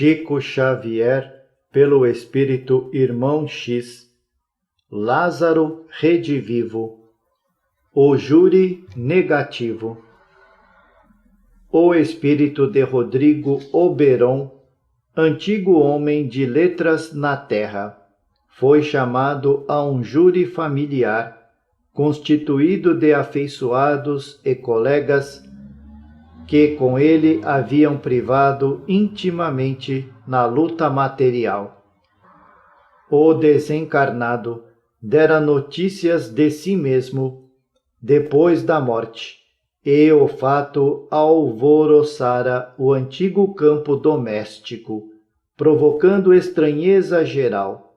Chico Xavier, pelo Espírito Irmão X. Lázaro redivivo. O júri negativo. O espírito de Rodrigo Oberon, antigo homem de letras na terra, foi chamado a um júri familiar, constituído de afeiçoados e colegas que com ele haviam privado intimamente na luta material. O desencarnado dera notícias de si mesmo depois da morte, e o fato alvoroçara o antigo campo doméstico, provocando estranheza geral.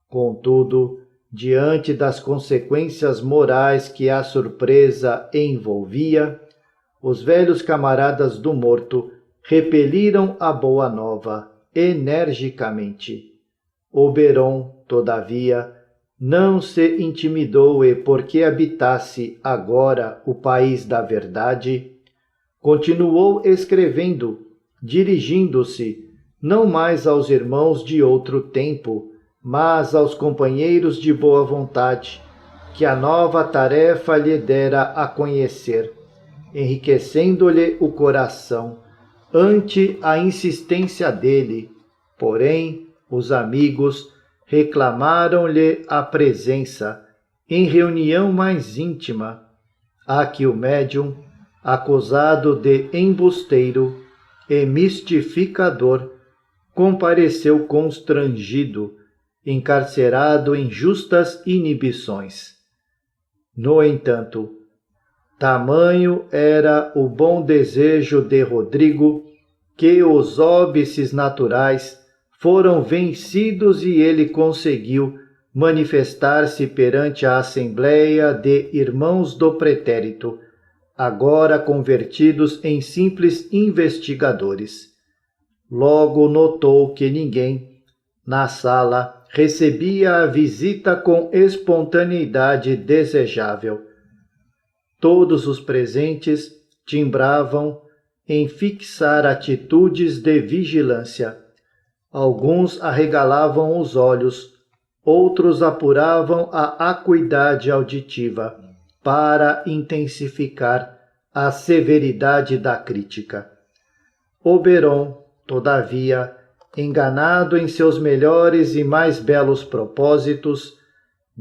Contudo, diante das consequências morais que a surpresa envolvia, os velhos camaradas do morto repeliram a boa nova energicamente. Oberon, todavia, não se intimidou e, porque habitasse agora o país da verdade, continuou escrevendo, dirigindo-se não mais aos irmãos de outro tempo, mas aos companheiros de boa vontade, que a nova tarefa lhe dera a conhecer, enriquecendo-lhe o coração ante a insistência dele. Porém, os amigos reclamaram-lhe a presença em reunião mais íntima, a que o médium, acusado de embusteiro e mistificador, compareceu constrangido, encarcerado em justas inibições. No entanto, tamanho era o bom desejo de Rodrigo que os óbices naturais foram vencidos e ele conseguiu manifestar-se perante a Assembleia de Irmãos do Pretérito, agora convertidos em simples investigadores. Logo notou que ninguém, na sala, recebia a visita com espontaneidade desejável. Todos os presentes timbravam em fixar atitudes de vigilância. Alguns arregalavam os olhos, outros apuravam a acuidade auditiva para intensificar a severidade da crítica. Oberon, todavia, enganado em seus melhores e mais belos propósitos,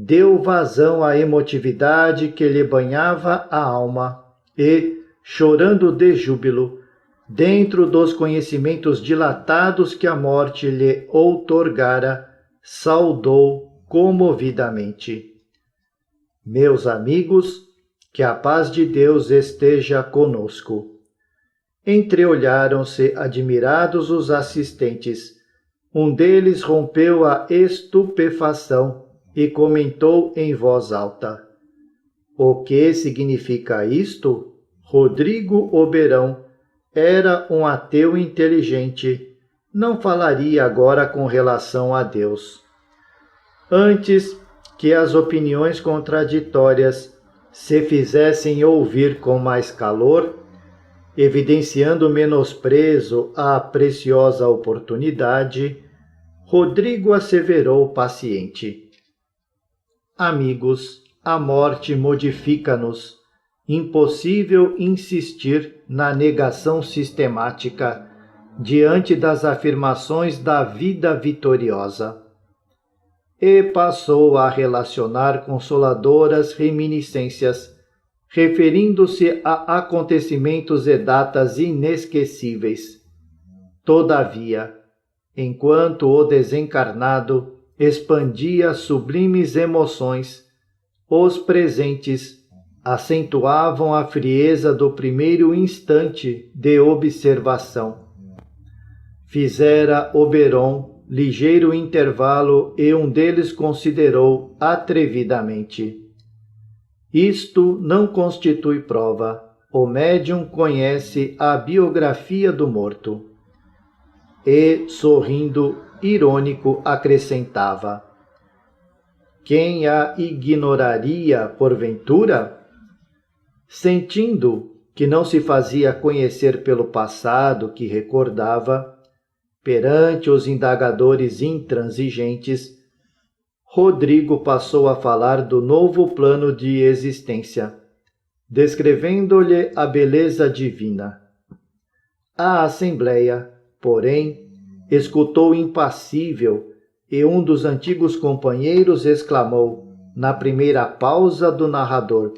deu vazão à emotividade que lhe banhava a alma e, chorando de júbilo, dentro dos conhecimentos dilatados que a morte lhe outorgara, saudou comovidamente: Meus amigos, que a paz de Deus esteja conosco. Entreolharam-se admirados os assistentes. Um deles rompeu a estupefação e comentou em voz alta: O que significa isto? Rodrigo Oberon era um ateu inteligente. Não falaria agora com relação a Deus. Antes que as opiniões contraditórias se fizessem ouvir com mais calor, evidenciando menosprezo à preciosa oportunidade, Rodrigo asseverou paciente: Amigos, a morte modifica-nos. Impossível insistir na negação sistemática diante das afirmações da vida vitoriosa. E passou a relacionar consoladoras reminiscências, referindo-se a acontecimentos e datas inesquecíveis. Todavia, enquanto o desencarnado expandia sublimes emoções, os presentes acentuavam a frieza do primeiro instante de observação. Fizera Oberon ligeiro intervalo e um deles considerou atrevidamente: Isto não constitui prova. O médium conhece a biografia do morto. E, sorrindo, irônico, acrescentava: Quem a ignoraria, porventura? Sentindo que não se fazia conhecer pelo passado que recordava, perante os indagadores intransigentes, Rodrigo passou a falar do novo plano de existência, descrevendo-lhe a beleza divina. A assembleia, porém, escutou impassível e um dos antigos companheiros exclamou, na primeira pausa do narrador: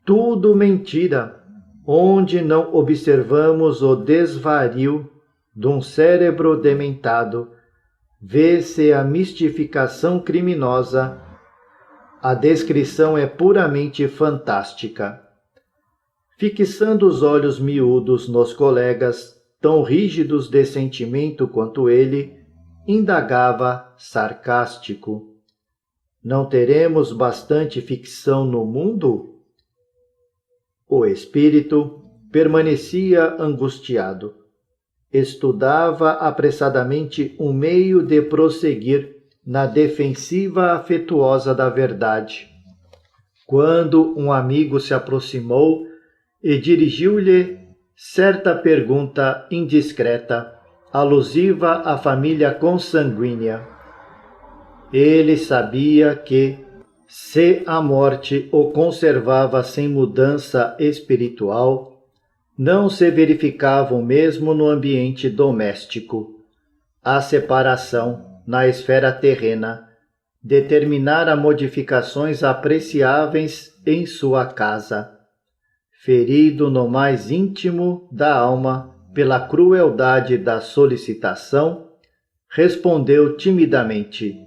tudo mentira, onde não observamos o desvario de um cérebro dementado, vê-se a mistificação criminosa. A descrição é puramente fantástica. Fixando os olhos miúdos nos colegas, tão rígidos de sentimento quanto ele, indagava sarcástico: não teremos bastante ficção no mundo? O espírito permanecia angustiado. Estudava apressadamente um meio de prosseguir na defensiva afetuosa da verdade, quando um amigo se aproximou e dirigiu-lhe certa pergunta indiscreta, alusiva à família consanguínea. Ele sabia que, se a morte o conservava sem mudança espiritual, não se verificava o mesmo no ambiente doméstico. A separação, na esfera terrena, determinara modificações apreciáveis em sua casa. Ferido no mais íntimo da alma pela crueldade da solicitação, respondeu timidamente: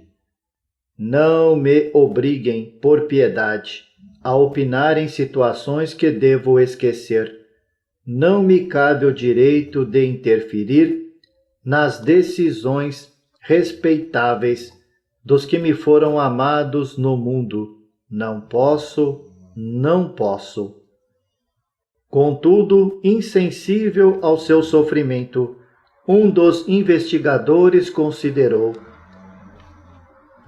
não me obriguem, por piedade, a opinar em situações que devo esquecer. Não me cabe o direito de interferir nas decisões respeitáveis dos que me foram amados no mundo. Não posso. Contudo, insensível ao seu sofrimento, um dos investigadores considerou: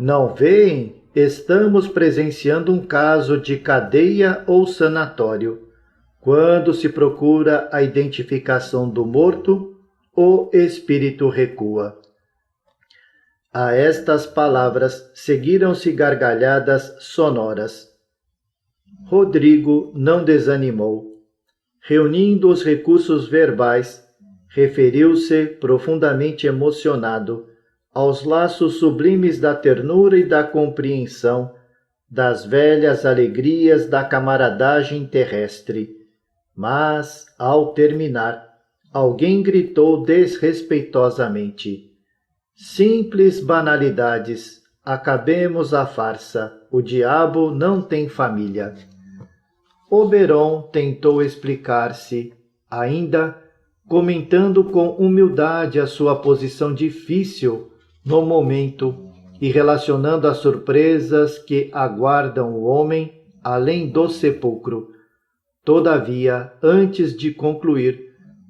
não veem? Estamos presenciando um caso de cadeia ou sanatório. Quando se procura a identificação do morto, o espírito recua. A estas palavras seguiram-se gargalhadas sonoras. Rodrigo não desanimou. Reunindo os recursos verbais, referiu-se profundamente emocionado aos laços sublimes da ternura e da compreensão, das velhas alegrias da camaradagem terrestre. Mas, ao terminar, alguém gritou desrespeitosamente: simples banalidades, acabemos a farsa, o diabo não tem família. Oberon tentou explicar-se, ainda comentando com humildade a sua posição difícil no momento e relacionando as surpresas que aguardam o homem além do sepulcro. Todavia, antes de concluir,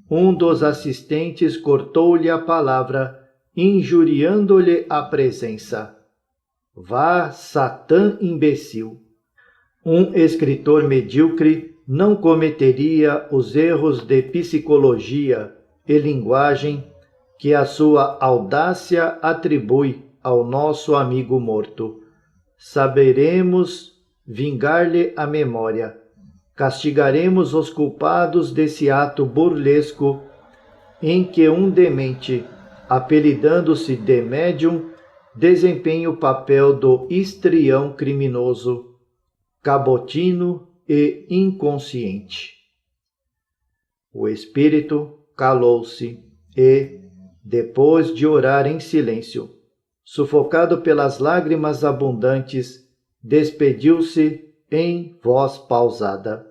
um dos assistentes cortou-lhe a palavra, injuriando-lhe a presença. Vá, Satã imbecil! Um escritor medíocre não cometeria os erros de psicologia e linguagem que a sua audácia atribui ao nosso amigo morto. Saberemos vingar-lhe a memória. Castigaremos os culpados desse ato burlesco em que um demente, apelidando-se de médium, desempenha o papel do histrião criminoso, cabotino e inconsciente. O espírito calou-se e, depois de orar em silêncio, sufocado pelas lágrimas abundantes, despediu-se em voz pausada.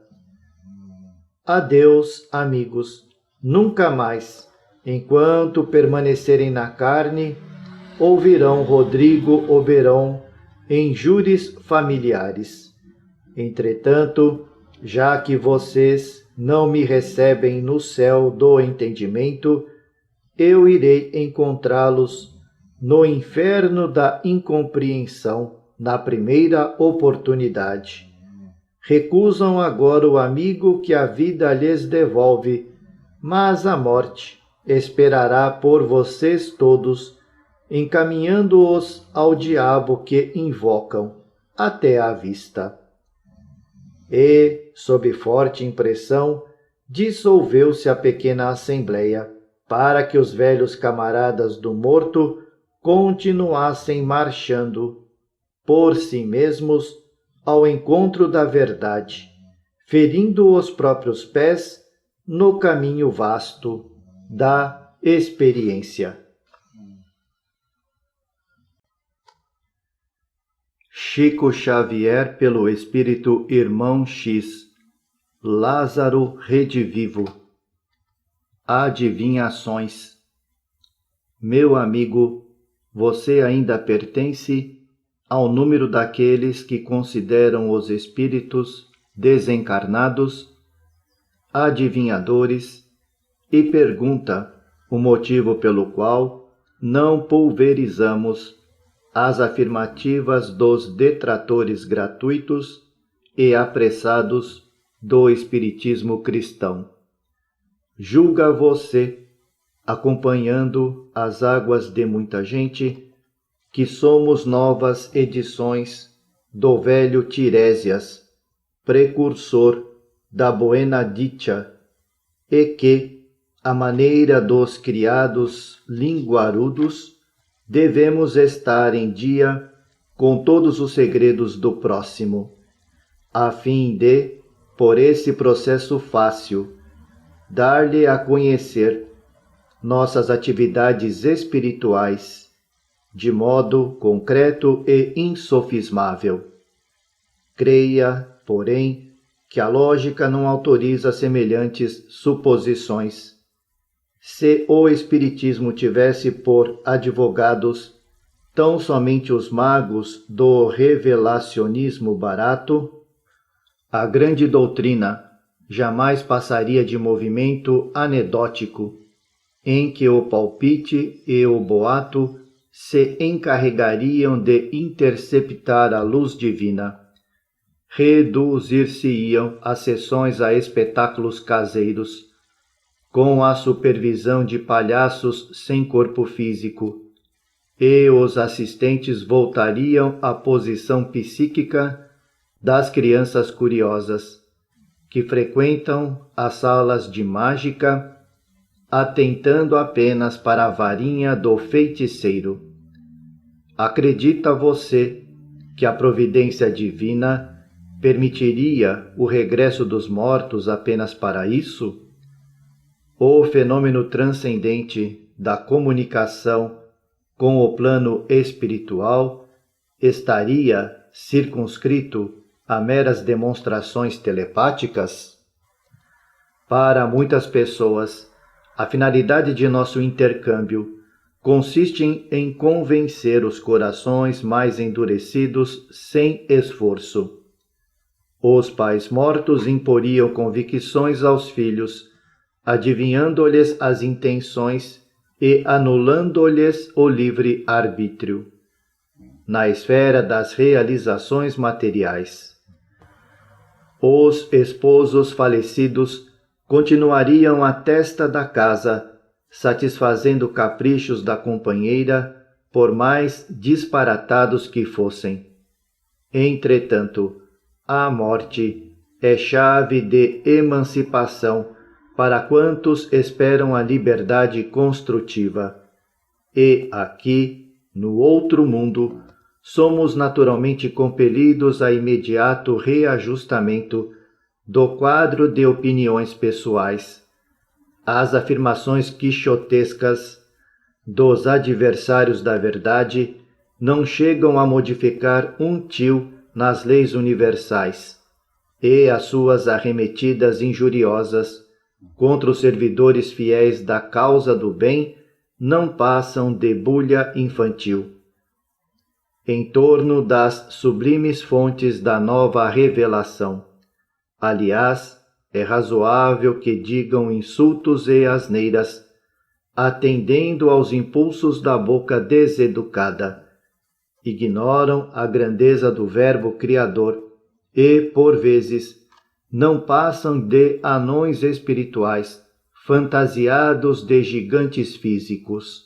Adeus, amigos. Nunca mais, enquanto permanecerem na carne, ouvirão Rodrigo Oberon em júris familiares. Entretanto, já que vocês não me recebem no céu do entendimento, eu irei encontrá-los no inferno da incompreensão na primeira oportunidade. Recusam agora o amigo que a vida lhes devolve, mas a morte, esperará por vocês todos, encaminhando-os ao diabo que invocam, até à vista. E, sob forte impressão, dissolveu-se a pequena assembleia, para que os velhos camaradas do morto continuassem marchando, por si mesmos, ao encontro da verdade, ferindo os próprios pés no caminho vasto da experiência. Chico Xavier pelo Espírito Irmão X. Lázaro Redivivo. Adivinhações. Meu amigo, você ainda pertence ao número daqueles que consideram os espíritos desencarnados adivinhadores e pergunta o motivo pelo qual não pulverizamos as afirmativas dos detratores gratuitos e apressados do espiritismo cristão. Julga você, acompanhando as águas de muita gente, que somos novas edições do velho Tiresias, precursor da Buena Dicha, e que, à maneira dos criados linguarudos, devemos estar em dia com todos os segredos do próximo, a fim de, por esse processo fácil, dar-lhe a conhecer nossas atividades espirituais, de modo concreto e insofismável. Creia, porém, que a lógica não autoriza semelhantes suposições. Se o Espiritismo tivesse por advogados tão somente os magos do revelacionismo barato, a grande doutrina jamais passaria de movimento anedótico, em que o palpite e o boato se encarregariam de interceptar a luz divina. Reduzir-se-iam as sessões a espetáculos caseiros, com a supervisão de palhaços sem corpo físico, e os assistentes voltariam à posição psíquica das crianças curiosas, que frequentam as salas de mágica, atentando apenas para a varinha do feiticeiro. Acredita você que a providência divina permitiria o regresso dos mortos apenas para isso? O fenômeno transcendente da comunicação com o plano espiritual estaria circunscrito a meras demonstrações telepáticas? Para muitas pessoas, a finalidade de nosso intercâmbio consiste em convencer os corações mais endurecidos sem esforço. Os pais mortos imporiam convicções aos filhos, adivinhando-lhes as intenções e anulando-lhes o livre arbítrio, na esfera das realizações materiais. Os esposos falecidos continuariam à testa da casa, satisfazendo caprichos da companheira, por mais disparatados que fossem. Entretanto, a morte é chave de emancipação para quantos esperam a liberdade construtiva. E aqui, no outro mundo, somos naturalmente compelidos a imediato reajustamento do quadro de opiniões pessoais. As afirmações quixotescas dos adversários da verdade não chegam a modificar um tio nas leis universais, e as suas arremetidas injuriosas contra os servidores fiéis da causa do bem não passam de bulha infantil. Em torno das sublimes fontes da nova revelação, aliás, é razoável que digam insultos e asneiras, atendendo aos impulsos da boca deseducada. Ignoram a grandeza do Verbo Criador e, por vezes, não passam de anões espirituais, fantasiados de gigantes físicos.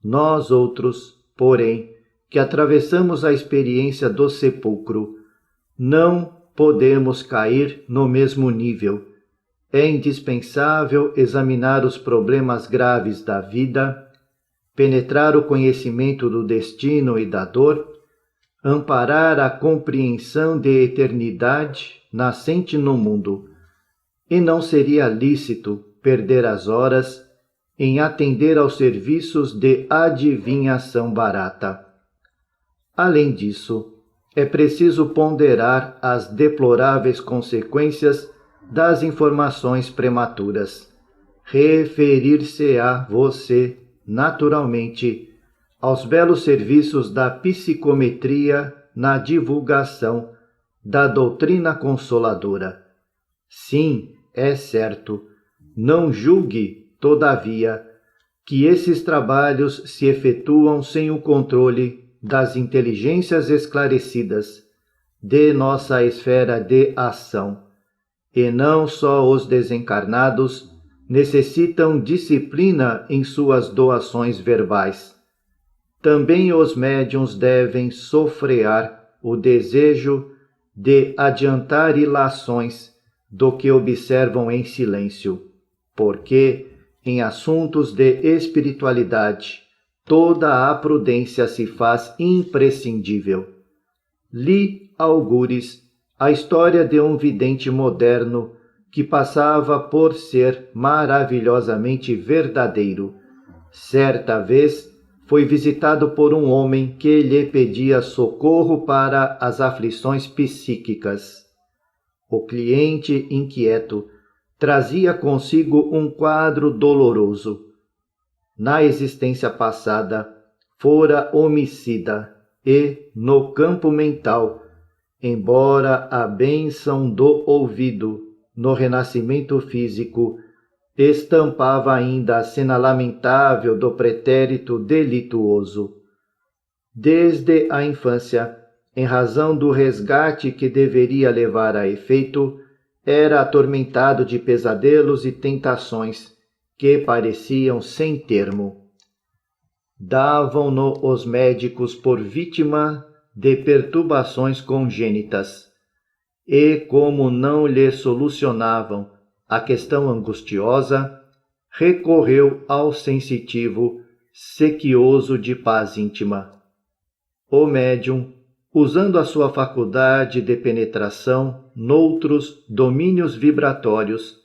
Nós outros, porém, que atravessamos a experiência do sepulcro, não podemos cair no mesmo nível. É indispensável examinar os problemas graves da vida, penetrar o conhecimento do destino e da dor, amparar a compreensão de eternidade nascente no mundo, e não seria lícito perder as horas em atender aos serviços de adivinhação barata. Além disso, é preciso ponderar as deploráveis consequências das informações prematuras. Referir-se-á você, naturalmente, aos belos serviços da psicometria na divulgação da doutrina consoladora. Sim, é certo, não julgue, todavia, que esses trabalhos se efetuam sem o controle das inteligências esclarecidas de nossa esfera de ação. E não só os desencarnados necessitam disciplina em suas doações verbais. Também os médiuns devem sofrear o desejo de adiantar ilações do que observam em silêncio, porque, em assuntos de espiritualidade, toda a prudência se faz imprescindível. Li, algures, a história de um vidente moderno que passava por ser maravilhosamente verdadeiro. Certa vez foi visitado por um homem que lhe pedia socorro para as aflições psíquicas. O cliente, inquieto, trazia consigo um quadro doloroso. Na existência passada, fora homicida e, no campo mental, embora a bênção do ouvido, no renascimento físico, estampava ainda a cena lamentável do pretérito delituoso. Desde a infância, em razão do resgate que deveria levar a efeito, era atormentado de pesadelos e tentações que pareciam sem termo. Davam-no os médicos por vítima de perturbações congênitas, e como não lhe solucionavam a questão angustiosa, recorreu ao sensitivo, sequioso de paz íntima. O médium, usando a sua faculdade de penetração noutros domínios vibratórios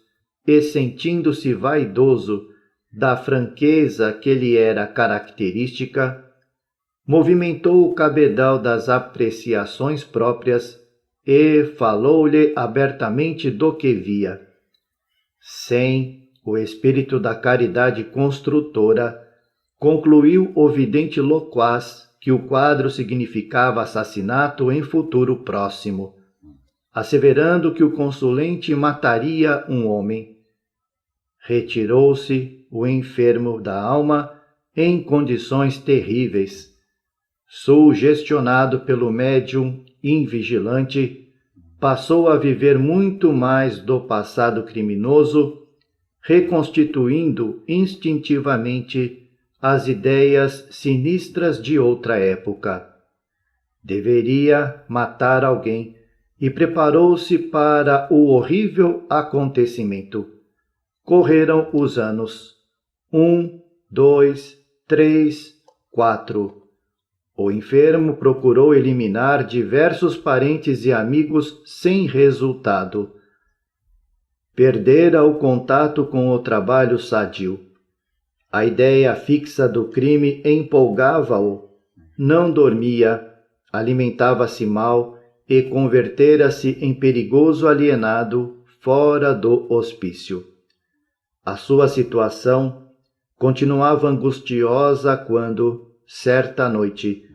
e sentindo-se vaidoso da franqueza que lhe era característica, movimentou o cabedal das apreciações próprias e falou-lhe abertamente do que via. Sem o espírito da caridade construtora, concluiu o vidente loquaz que o quadro significava assassinato em futuro próximo, asseverando que o consulente mataria um homem. Retirou-se o enfermo da alma em condições terríveis. Sugestionado pelo médium invigilante, passou a viver muito mais do passado criminoso, reconstituindo instintivamente as ideias sinistras de outra época. Deveria matar alguém e preparou-se para o horrível acontecimento. Correram os anos. 1, 2, 3, 4. O enfermo procurou eliminar diversos parentes e amigos sem resultado. Perdera o contato com o trabalho sadio. A ideia fixa do crime empolgava-o. Não dormia, alimentava-se mal e convertera-se em perigoso alienado fora do hospício. A sua situação continuava angustiosa quando, certa noite,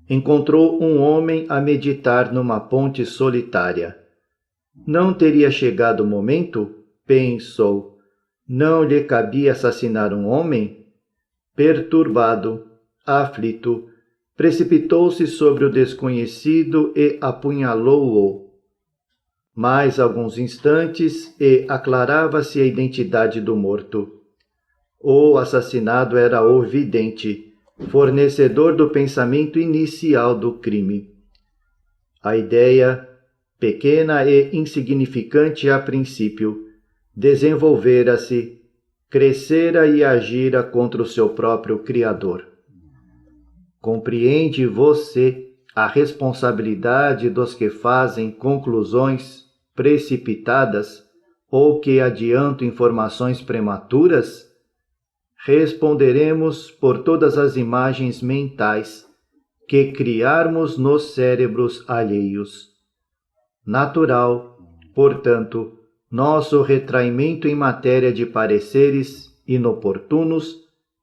encontrou um homem a meditar numa ponte solitária. Não teria chegado o momento? Pensou. Não lhe cabia assassinar um homem? Perturbado, aflito, precipitou-se sobre o desconhecido e apunhalou-o. Mais alguns instantes e aclarava-se a identidade do morto. O assassinado era o vidente, fornecedor do pensamento inicial do crime. A ideia, pequena e insignificante a princípio, desenvolvera-se, crescera e agira contra o seu próprio Criador. Compreende você a responsabilidade dos que fazem conclusões precipitadas ou que adiantam informações prematuras? Responderemos por todas as imagens mentais que criarmos nos cérebros alheios. Natural, portanto, nosso retraimento em matéria de pareceres inoportunos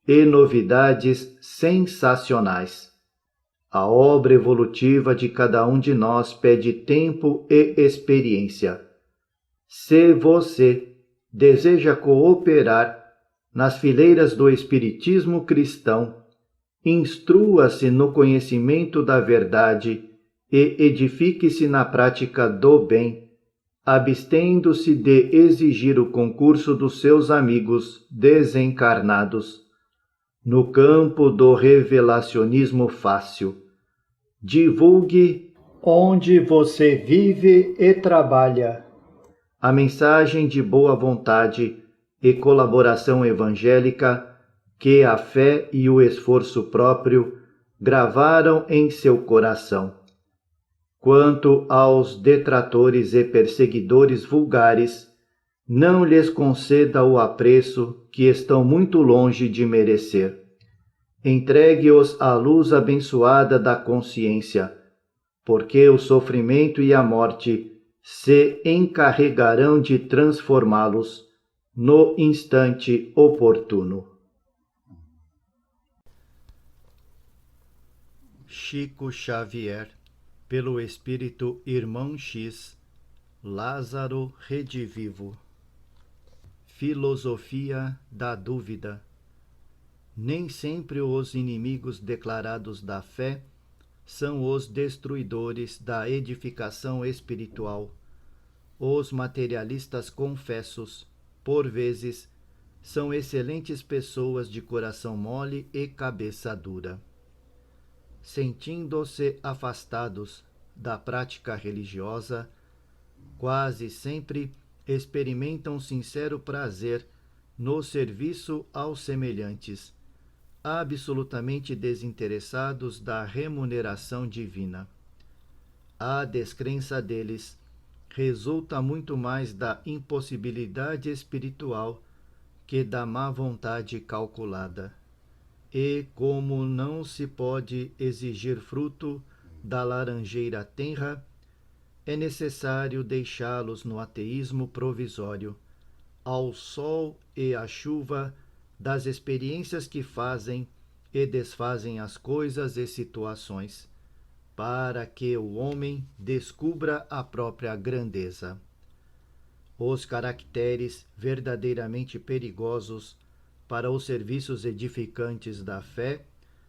e novidades sensacionais. A obra evolutiva de cada um de nós pede tempo e experiência. Se você deseja cooperar nas fileiras do Espiritismo cristão, instrua-se no conhecimento da verdade e edifique-se na prática do bem, abstendo-se de exigir o concurso dos seus amigos desencarnados. No campo do revelacionismo fácil, divulgue onde você vive e trabalha a mensagem de boa vontade e colaboração evangélica que a fé e o esforço próprio gravaram em seu coração. Quanto aos detratores e perseguidores vulgares, não lhes conceda o apreço que estão muito longe de merecer. Entregue-os à luz abençoada da consciência, porque o sofrimento e a morte se encarregarão de transformá-los no instante oportuno. Chico Xavier, pelo Espírito Irmão X, Lázaro Redivivo. Filosofia da dúvida. Nem sempre os inimigos declarados da fé são os destruidores da edificação espiritual. Os materialistas confessos, por vezes, são excelentes pessoas de coração mole e cabeça dura. Sentindo-se afastados da prática religiosa, quase sempre experimentam sincero prazer no serviço aos semelhantes, absolutamente desinteressados da remuneração divina. A descrença deles resulta muito mais da impossibilidade espiritual que da má vontade calculada. E como não se pode exigir fruto da laranjeira tenra, é necessário deixá-los no ateísmo provisório, ao sol e à chuva das experiências que fazem e desfazem as coisas e situações, para que o homem descubra a própria grandeza. Os caracteres verdadeiramente perigosos para os serviços edificantes da fé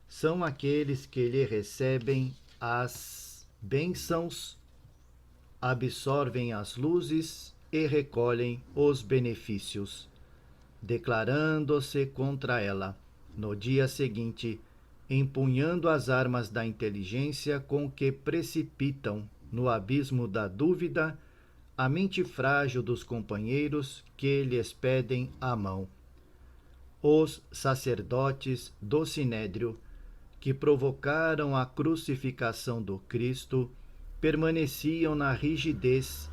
são aqueles que lhe recebem as bênçãos, absorvem as luzes e recolhem os benefícios, declarando-se contra ela, no dia seguinte, empunhando as armas da inteligência com que precipitam no abismo da dúvida a mente frágil dos companheiros que lhes pedem a mão. Os sacerdotes do Sinédrio, que provocaram a crucificação do Cristo, permaneciam na rigidez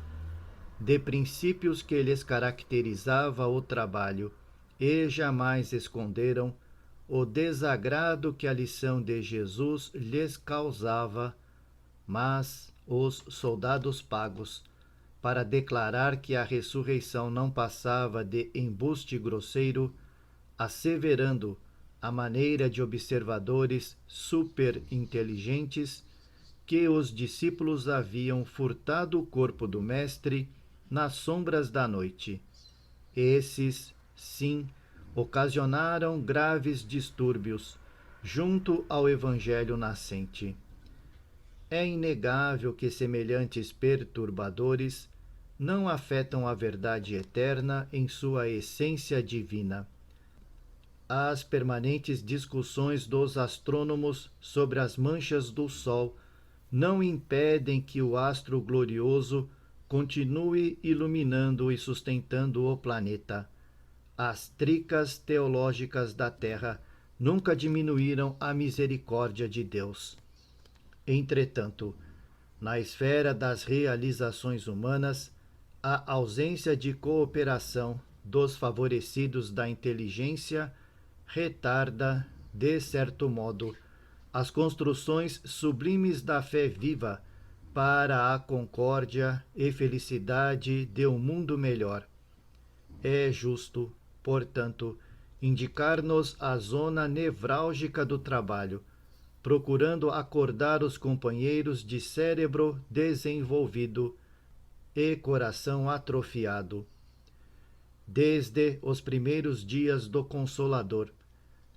de princípios que lhes caracterizava o trabalho e jamais esconderam o desagrado que a lição de Jesus lhes causava, mas os soldados pagos, para declarar que a ressurreição não passava de embuste grosseiro, asseverando, à maneira de observadores superinteligentes, que os discípulos haviam furtado o corpo do Mestre nas sombras da noite. Esses, sim, ocasionaram graves distúrbios junto ao Evangelho nascente. É inegável que semelhantes perturbadores não afetam a verdade eterna em sua essência divina. As permanentes discussões dos astrônomos sobre as manchas do Sol não impedem que o astro glorioso continue iluminando e sustentando o planeta. As tricas teológicas da Terra nunca diminuíram a misericórdia de Deus. Entretanto, na esfera das realizações humanas, a ausência de cooperação dos favorecidos da inteligência retarda, de certo modo, as construções sublimes da fé viva para a concórdia e felicidade de um mundo melhor. É justo, portanto, indicar-nos a zona nevrálgica do trabalho, procurando acordar os companheiros de cérebro desenvolvido e coração atrofiado. Desde os primeiros dias do Consolador,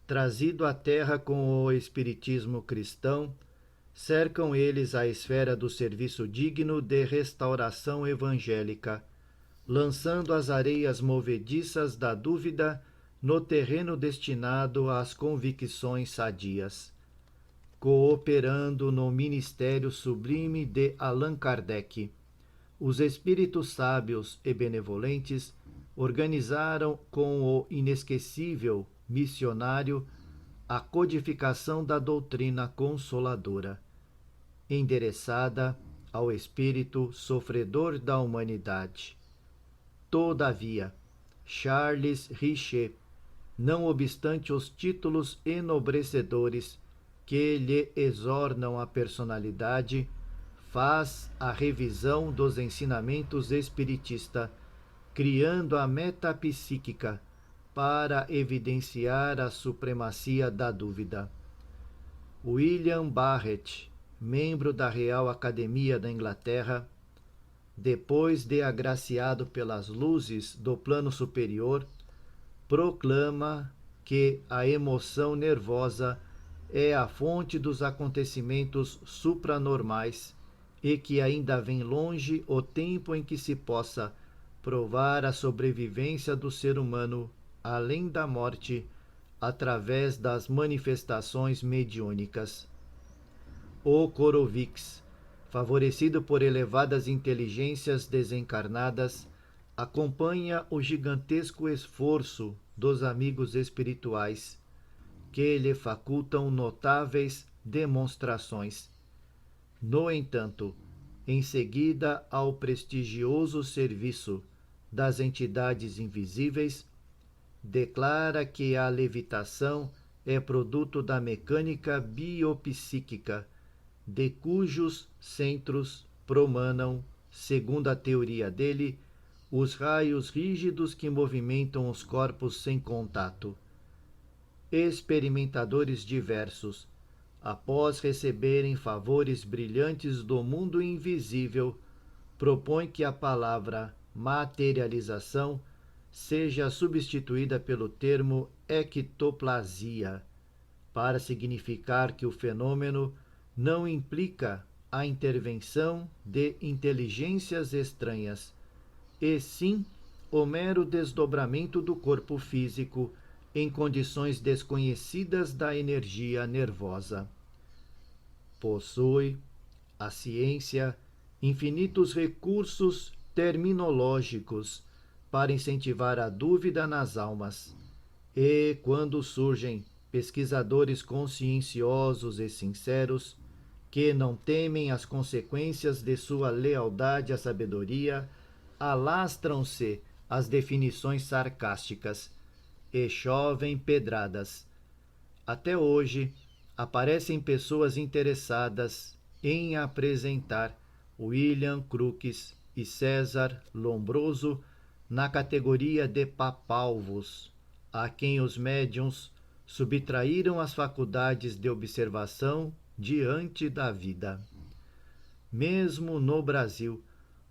trazido à Terra com o Espiritismo cristão, cercam eles a esfera do serviço digno de restauração evangélica, lançando as areias movediças da dúvida no terreno destinado às convicções sadias. Cooperando no ministério sublime de Allan Kardec, os espíritos sábios e benevolentes organizaram com o inesquecível missionário a codificação da doutrina consoladora, endereçada ao espírito sofredor da humanidade. Todavia, Charles Richer, não obstante os títulos enobrecedores que lhe exornam a personalidade, faz a revisão dos ensinamentos espiritistas, criando a metapsíquica para evidenciar a supremacia da dúvida. William Barrett, membro da Real Academia da Inglaterra, depois de agraciado pelas luzes do plano superior, proclama que a emoção nervosa é a fonte dos acontecimentos supranormais e que ainda vem longe o tempo em que se possa provar a sobrevivência do ser humano além da morte através das manifestações mediúnicas. O Korovix, favorecido por elevadas inteligências desencarnadas, acompanha o gigantesco esforço dos amigos espirituais, que lhe facultam notáveis demonstrações. No entanto, em seguida ao prestigioso serviço das entidades invisíveis, declara que a levitação é produto da mecânica biopsíquica, de cujos centros promanam, segundo a teoria dele, os raios rígidos que movimentam os corpos sem contato. Experimentadores diversos, após receberem favores brilhantes do mundo invisível, propõem que a palavra materialização seja substituída pelo termo ectoplasia, para significar que o fenômeno não implica a intervenção de inteligências estranhas, e sim o mero desdobramento do corpo físico em condições desconhecidas da energia nervosa. Possui a ciência infinitos recursos terminológicos para incentivar a dúvida nas almas, e quando surgem pesquisadores conscienciosos e sinceros, que não temem as consequências de sua lealdade à sabedoria, alastram-se as definições sarcásticas e chovem pedradas. Até hoje, aparecem pessoas interessadas em apresentar William Crookes e César Lombroso na categoria de papalvos, a quem os médiuns subtraíram as faculdades de observação diante da vida. Mesmo no Brasil,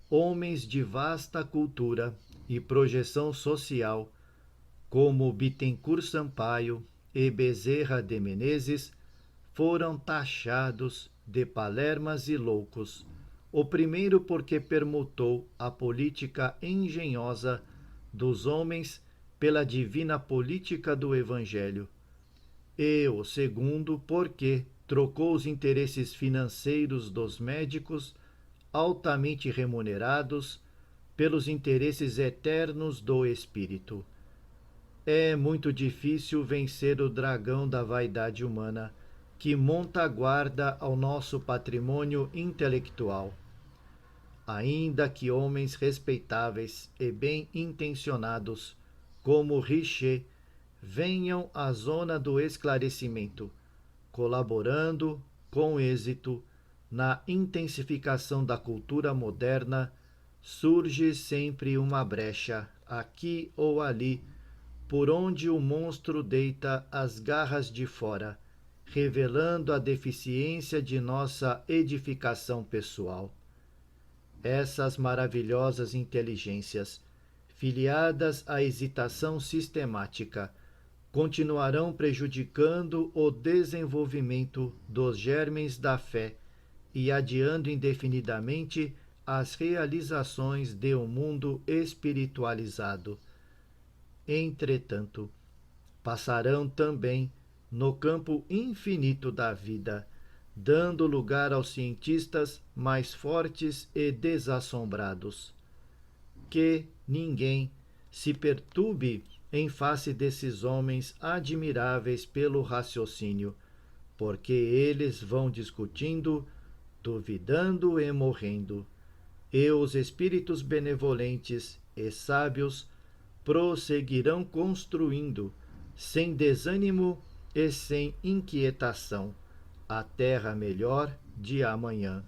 homens de vasta cultura e projeção social, como Bittencourt Sampaio e Bezerra de Menezes, foram taxados de palermas e loucos, O primeiro porque permutou a política engenhosa dos homens pela divina política do Evangelho. E o segundo porque trocou os interesses financeiros dos médicos, altamente remunerados, pelos interesses eternos do espírito. É muito difícil vencer o dragão da vaidade humana, que monta guarda ao nosso patrimônio intelectual. Ainda que homens respeitáveis e bem intencionados, como Richer, venham à zona do esclarecimento, colaborando com êxito na intensificação da cultura moderna, surge sempre uma brecha, aqui ou ali, por onde o monstro deita as garras de fora, revelando a deficiência de nossa edificação pessoal. Essas maravilhosas inteligências, filiadas à hesitação sistemática, continuarão prejudicando o desenvolvimento dos germens da fé e adiando indefinidamente as realizações de um mundo espiritualizado. Entretanto, passarão também no campo infinito da vida, dando lugar aos cientistas mais fortes e desassombrados. Que ninguém se perturbe em face desses homens admiráveis pelo raciocínio, porque eles vão discutindo, duvidando e morrendo, e os espíritos benevolentes e sábios prosseguirão construindo, sem desânimo e sem inquietação, a terra melhor de amanhã.